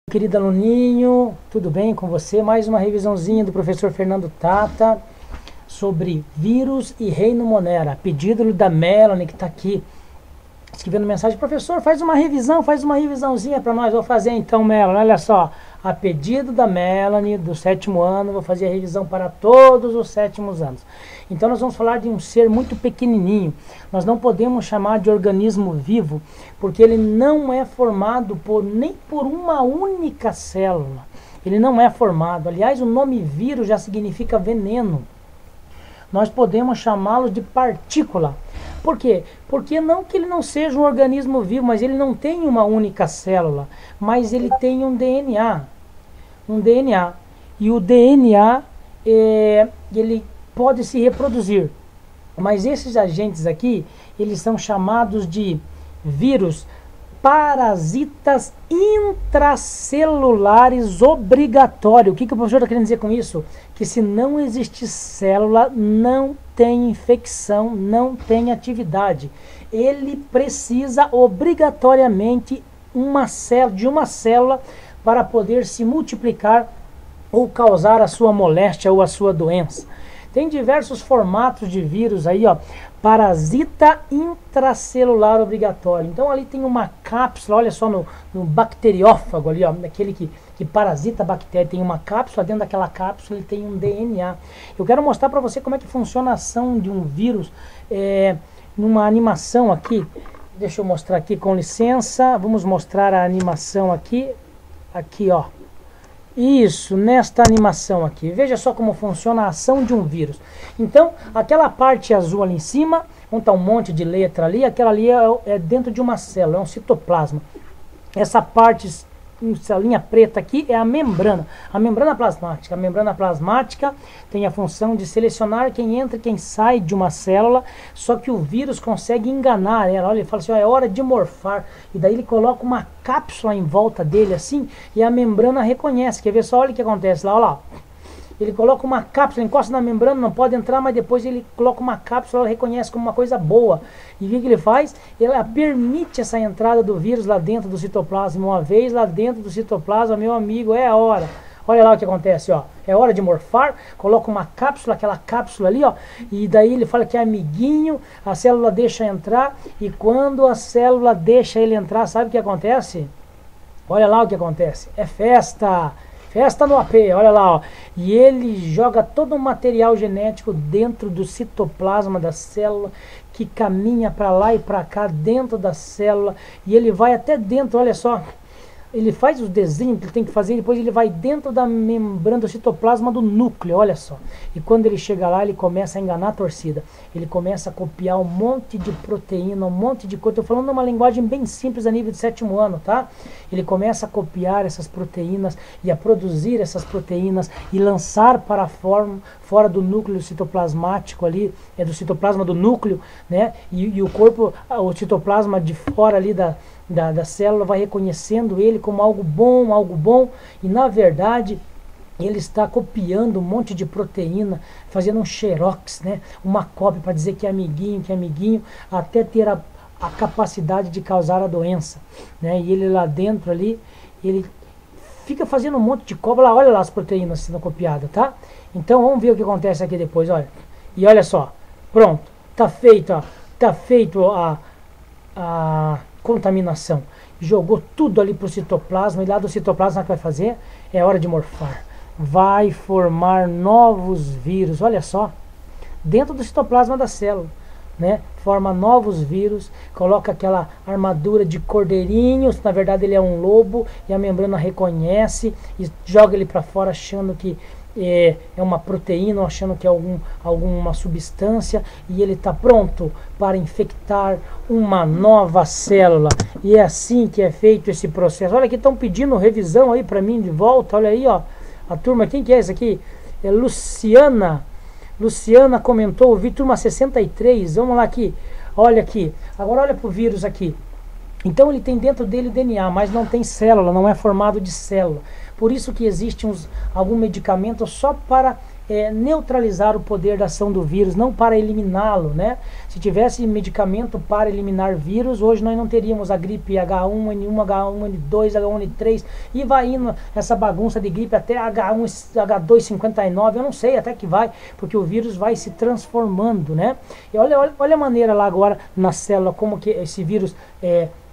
Querido aluninho, tudo bem com você? Mais uma revisãozinha do professor Fernando Tata sobre vírus e reino Monera. Pedido da Melanie, que está aqui escrevendo mensagem: professor, faz uma revisãozinha para nós. Vou fazer então, Melanie, olha só, a pedido da Melanie, do 7º ano, vou fazer a revisão para todos os 7º anos. Então nós vamos falar de um ser muito pequenininho. Nós não podemos chamar de organismo vivo, porque ele não é formado nem por uma única célula. Ele não é formado. Aliás, o nome vírus já significa veneno. Nós podemos chamá-lo de partícula. Por quê? Porque não que ele não seja um organismo vivo, mas ele não tem uma única célula, mas ele tem um DNA. Um DNA. E o DNA, ele pode se reproduzir. Mas esses agentes aqui, eles são chamados de vírus parasitas intracelulares obrigatórios. O que o professor está querendo dizer com isso? Que se não existir célula, não tem infecção, não tem atividade. Ele precisa obrigatoriamente de uma célula para poder se multiplicar ou causar a sua moléstia ou a sua doença. Tem diversos formatos de vírus aí, ó. Parasita intracelular obrigatório. Então ali tem uma cápsula, olha só no bacteriófago ali, ó, aquele que parasita a bactéria, tem uma cápsula, dentro daquela cápsula ele tem um DNA. Eu quero mostrar para você como é que funciona a ação de um vírus numa animação aqui. Deixa eu mostrar aqui, com licença. Vamos mostrar a animação aqui. Aqui, ó. Isso, nesta animação aqui. Veja só como funciona a ação de um vírus. Então, aquela parte azul ali em cima, onde está um monte de letra ali, aquela ali é dentro de uma célula, é um citoplasma. Essa parte, essa linha preta aqui é a membrana plasmática. A membrana plasmática tem a função de selecionar quem entra e quem sai de uma célula, só que o vírus consegue enganar ela. Olha, ele fala assim, ó, é hora de morfar, e daí ele coloca uma cápsula em volta dele assim, e a membrana reconhece. Quer ver só? Olha o que acontece lá, olha lá. Ele coloca uma cápsula, encosta na membrana, não pode entrar, mas depois ele coloca uma cápsula, ela reconhece como uma coisa boa. E o que ele faz? Ela permite essa entrada do vírus lá dentro do citoplasma. Uma vez lá dentro do citoplasma, meu amigo, é a hora. Olha lá o que acontece, ó. É hora de morfar, coloca uma cápsula, aquela cápsula ali, ó. E daí ele fala que é amiguinho, a célula deixa entrar. E quando a célula deixa ele entrar, sabe o que acontece? Olha lá o que acontece. É festa! Festa no AP, olha lá, ó. E ele joga todo o material genético dentro do citoplasma da célula, que caminha para lá e para cá dentro da célula, e ele vai até dentro, olha só. Ele faz os desenhos que ele tem que fazer, depois ele vai dentro da membrana do citoplasma do núcleo, olha só. E quando ele chega lá, ele começa a enganar a torcida. Ele começa a copiar um monte de proteína, um monte de coisa. Estou falando uma linguagem bem simples a nível de 7º ano, tá? Ele começa a copiar essas proteínas e a produzir essas proteínas e lançar para fora do núcleo citoplasmático ali, do citoplasma do núcleo, né? E o corpo, o citoplasma de fora ali da célula vai reconhecendo ele como algo bom, e na verdade ele está copiando um monte de proteína, fazendo um xerox, né? Uma cópia para dizer que é amiguinho, até ter a capacidade de causar a doença, né? E ele lá dentro ali, ele fica fazendo um monte de cópia, olha lá as proteínas sendo copiadas, tá? Então vamos ver o que acontece aqui depois, olha. E olha só, pronto, tá feito, ó, tá feito a contaminação. Jogou tudo ali para o citoplasma, e lá do citoplasma o que vai fazer? É hora de morfar. Vai formar novos vírus, olha só, dentro do citoplasma da célula, né? Forma novos vírus, coloca aquela armadura de cordeirinhos, na verdade ele é um lobo, e a membrana reconhece e joga ele para fora achando que é uma proteína, achando que é alguma substância, e ele está pronto para infectar uma nova célula. E é assim que é feito esse processo. Olha aqui, estão pedindo revisão aí para mim de volta, olha aí, ó. A turma, quem que é esse aqui? É Luciana. Luciana comentou, vi turma 63, vamos lá aqui. Olha aqui, agora olha para o vírus aqui. Então ele tem dentro dele o DNA, mas não tem célula, não é formado de célula. Por isso que existe algum medicamento só para neutralizar o poder da ação do vírus, não para eliminá-lo, né? Se tivesse medicamento para eliminar vírus, hoje nós não teríamos a gripe H1N1, H1N2, H1N3 e vai indo essa bagunça de gripe até H1, H259, eu não sei até que vai, porque o vírus vai se transformando, né? E olha a maneira lá agora na célula, como que esse vírus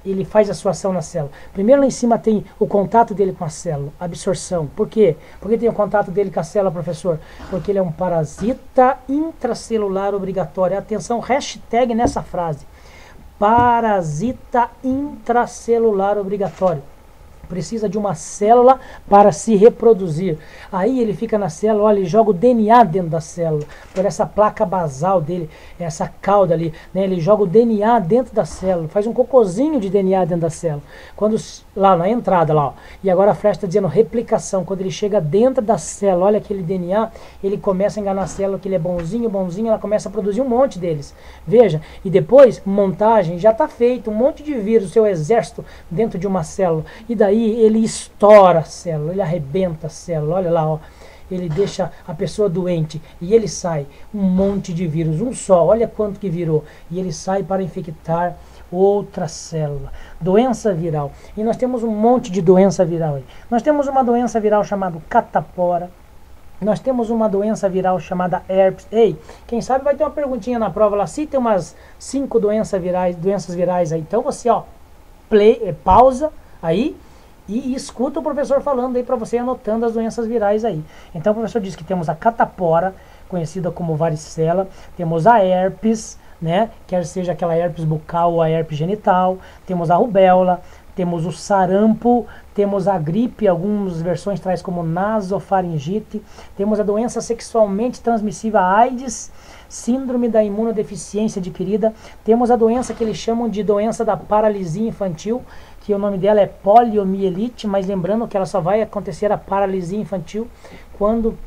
ele faz a sua ação na célula. Primeiro lá em cima tem o contato dele com a célula, absorção. Por quê? Por que tem o contato dele com a célula, professor? Porque ele é um parasita intracelular obrigatório. Atenção, hashtag nessa frase. Parasita intracelular obrigatório. Precisa de uma célula para se reproduzir. Aí ele fica na célula, olha, ele joga o DNA dentro da célula, por essa placa basal dele, essa cauda ali, né? Ele joga o DNA dentro da célula, faz um cocôzinho de DNA dentro da célula. Quando, lá na entrada, lá, ó, e agora a flecha está dizendo replicação, quando ele chega dentro da célula, olha aquele DNA, ele começa a enganar a célula que ele é bonzinho, ela começa a produzir um monte deles. Veja, e depois, montagem, já está feito, um monte de vírus, seu exército dentro de uma célula, e daí ele estoura a célula, ele arrebenta a célula, olha lá, ó, ele deixa a pessoa doente e ele sai, um monte de vírus, um só, olha quanto que virou, e ele sai para infectar outra célula, doença viral. E nós temos um monte de doença viral aí. Nós temos uma doença viral chamada catapora, nós temos uma doença viral chamada herpes. Ei, quem sabe vai ter uma perguntinha na prova lá, se tem umas 5 doenças virais aí, então você, ó, pausa aí, e escuta o professor falando aí para você, anotando as doenças virais aí. Então o professor diz que temos a catapora, conhecida como varicela, temos a herpes, né, quer seja aquela herpes bucal ou a herpes genital, temos a rubéola, temos o sarampo, temos a gripe, algumas versões traz como nasofaringite, temos a doença sexualmente transmissível, a AIDS, síndrome da imunodeficiência adquirida, temos a doença que eles chamam de doença da paralisia infantil, que o nome dela é poliomielite, mas lembrando que ela só vai acontecer a paralisia infantil quando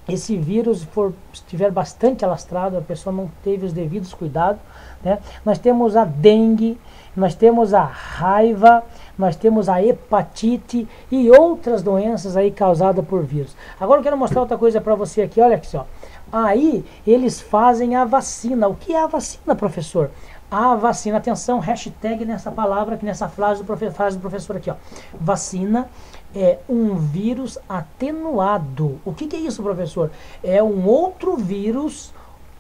esse vírus estiver bastante alastrado, a pessoa não teve os devidos cuidados, né? Nós temos a dengue, nós temos a raiva, nós temos a hepatite e outras doenças aí causadas por vírus. Agora eu quero mostrar outra coisa para você aqui, olha aqui, ó. Aí eles fazem a vacina. O que é a vacina, professor? A vacina, atenção, hashtag nessa palavra, aqui nessa frase do professor aqui, ó. Vacina é um vírus atenuado. O que é isso, professor? É um outro vírus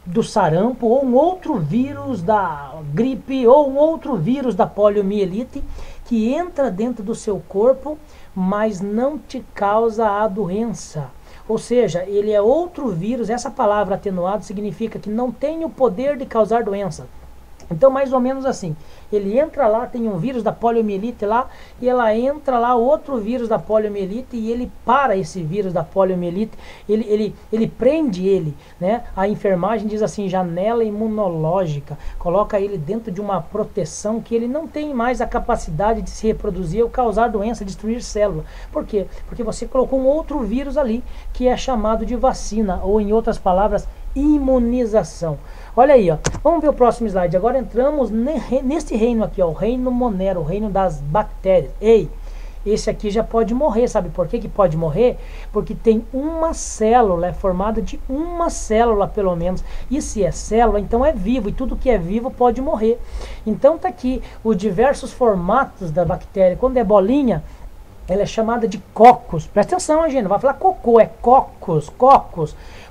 do sarampo, ou um outro vírus da gripe, ou um outro vírus da poliomielite, que entra dentro do seu corpo, mas não te causa a doença. Ou seja, ele é outro vírus. Essa palavra atenuado significa que não tem o poder de causar doença. Então, mais ou menos assim, ele entra lá, tem um vírus da poliomielite lá, e ela entra lá, outro vírus da poliomielite, e ele para esse vírus da poliomielite, ele prende ele, né? A enfermagem diz assim, janela imunológica, coloca ele dentro de uma proteção que ele não tem mais a capacidade de se reproduzir ou causar doença, destruir célula. Por quê? Porque você colocou um outro vírus ali, que é chamado de vacina, ou em outras palavras, imunização. Olha aí, ó. Vamos ver o próximo slide. Agora entramos nesse reino aqui, ó, o reino Monero, o reino das bactérias. Ei, esse aqui já pode morrer, sabe por que pode morrer? Porque tem uma célula, é formada de uma célula pelo menos. E se é célula, então é vivo, e tudo que é vivo pode morrer. Então tá aqui os diversos formatos da bactéria. Quando é bolinha, ela é chamada de cocos. Presta atenção, gente, não vai falar cocô, é cocos.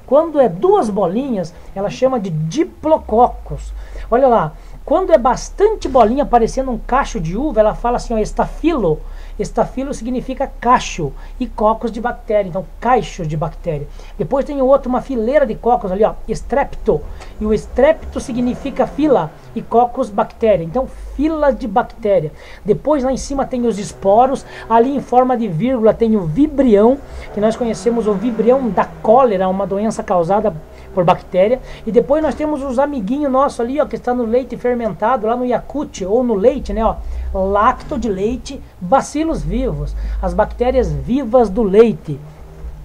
Quando é 2 bolinhas, ela chama de diplococos. Olha lá, quando é bastante bolinha, parecendo um cacho de uva, ela fala assim, ó, estafilo. Estafilo significa cacho e cocos de bactéria, então caixos de bactéria. Depois tem o outro, uma fileira de cocos ali, ó, estrepto. E o estrepto significa fila e cocos bactéria, então fila de bactéria. Depois lá em cima tem os esporos, ali em forma de vírgula tem o vibrião, que nós conhecemos o vibrião da cólera, uma doença causada por bactéria. E depois nós temos os amiguinhos nossos ali, ó, que está no leite fermentado, lá no Yakult, ou no leite, né, ó, lacto de leite, bacilos vivos, as bactérias vivas do leite.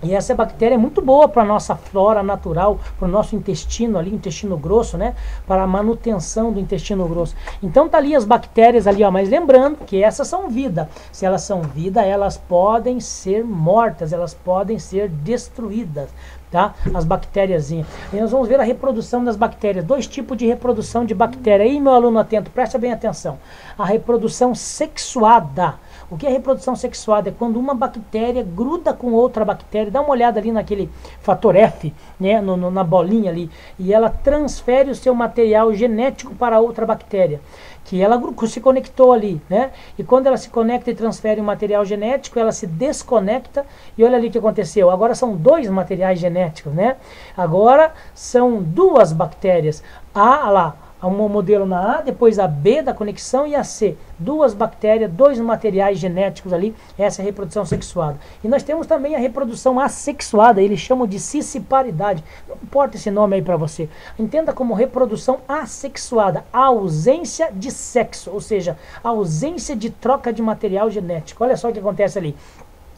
E essa bactéria é muito boa para a nossa flora natural, para o nosso intestino ali, intestino grosso, né? Para a manutenção do intestino grosso. Então tá ali as bactérias ali, ó. Mas lembrando que essas são vida. Se elas são vida, elas podem ser mortas, elas podem ser destruídas, tá? As bactériazinhas. E nós vamos ver a reprodução das bactérias. Dois tipos de reprodução de bactéria. Aí, meu aluno atento, presta bem atenção. A reprodução sexuada. O que é reprodução sexuada? É quando uma bactéria gruda com outra bactéria. Dá uma olhada ali naquele fator F, né, na bolinha ali, e ela transfere o seu material genético para outra bactéria, que ela se conectou ali, né? E quando ela se conecta e transfere o material genético, ela se desconecta, e olha ali o que aconteceu. Agora são dois materiais genéticos, né? Agora são duas bactérias. A lá, um modelo na A, depois a B da conexão e a C. Duas bactérias, dois materiais genéticos ali, essa é a reprodução sexuada. E nós temos também a reprodução assexuada, eles chamam de cisciparidade. Não importa esse nome aí para você. Entenda como reprodução assexuada, a ausência de sexo, ou seja, a ausência de troca de material genético. Olha só o que acontece ali.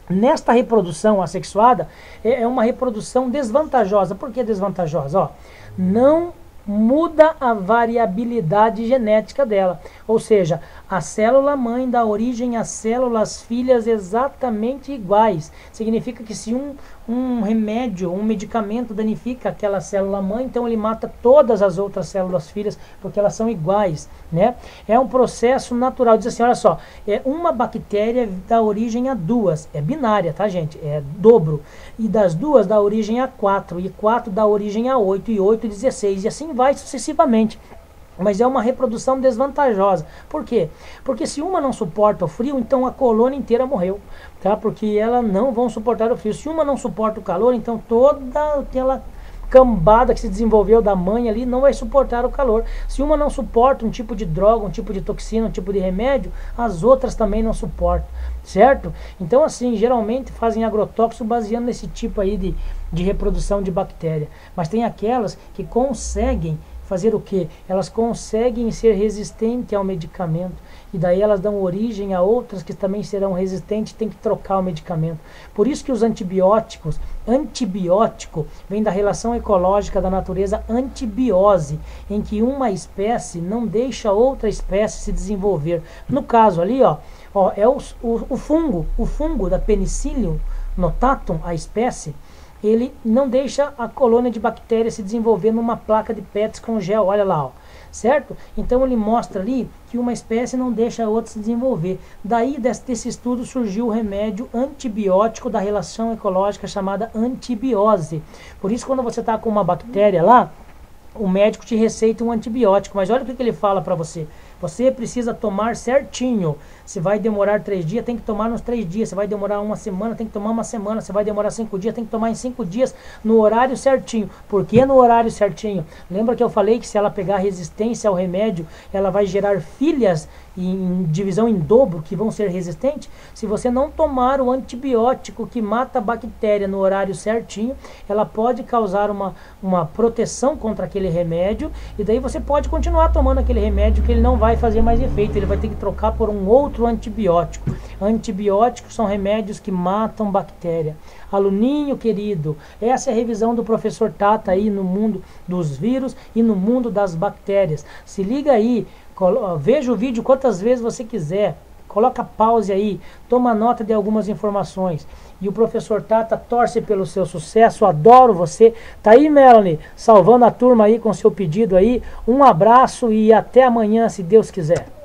Nesta reprodução assexuada, é uma reprodução desvantajosa. Por que desvantajosa? Ó, não muda a variabilidade genética dela, ou seja, a célula mãe dá origem às células filhas exatamente iguais. Significa que se um remédio, um medicamento danifica aquela célula mãe, então ele mata todas as outras células filhas, porque elas são iguais, né? É um processo natural. Diz assim, olha só, uma bactéria dá origem a duas, é binária, tá, gente? É dobro. E das duas dá origem a 4, e 4 dá origem a 8, e 8 16, e assim vai sucessivamente. Mas é uma reprodução desvantajosa. Por quê? Porque se uma não suporta o frio, então a colônia inteira morreu, tá? Porque elas não vão suportar o frio. Se uma não suporta o calor, então toda aquela cambada que se desenvolveu da mãe ali não vai suportar o calor. Se uma não suporta um tipo de droga, um tipo de toxina, um tipo de remédio, as outras também não suportam, certo? Então assim, geralmente fazem agrotóxico baseando nesse tipo aí de reprodução de bactéria. Mas tem aquelas que conseguem fazer o que? Elas conseguem ser resistentes ao medicamento. E daí elas dão origem a outras que também serão resistentes, tem que trocar o medicamento. Por isso que os antibióticos, antibiótico vem da relação ecológica da natureza antibiose, em que uma espécie não deixa outra espécie se desenvolver. No caso ali, ó é o fungo da Penicillium notatum, a espécie, ele não deixa a colônia de bactérias se desenvolver numa placa de PETs com gel, olha lá, ó, certo? Então ele mostra ali que uma espécie não deixa a outra se desenvolver. Daí desse estudo surgiu o remédio antibiótico da relação ecológica chamada antibiose. Por isso quando você está com uma bactéria lá, o médico te receita um antibiótico, mas olha o que ele fala para você. Você precisa tomar certinho. Se vai demorar 3 dias, tem que tomar nos 3 dias. Se vai demorar uma semana, tem que tomar uma semana. Se vai demorar 5 dias, tem que tomar em 5 dias, no horário certinho. Por que no horário certinho? Lembra que eu falei que se ela pegar resistência ao remédio, ela vai gerar filhas em divisão em dobro que vão ser resistentes? Se você não tomar o antibiótico que mata a bactéria no horário certinho, ela pode causar uma proteção contra aquele remédio, e daí você pode continuar tomando aquele remédio que ele não vai fazer mais efeito, ele vai ter que trocar por um outro antibiótico. Antibióticos são remédios que matam bactéria. Aluninho querido, essa é a revisão do professor Tata aí no mundo dos vírus e no mundo das bactérias. Se liga aí, veja o vídeo quantas vezes você quiser, coloca pause aí, toma nota de algumas informações. E o professor Tata torce pelo seu sucesso, adoro você. Tá aí, Melanie, salvando a turma aí com seu pedido aí. Um abraço e até amanhã, se Deus quiser.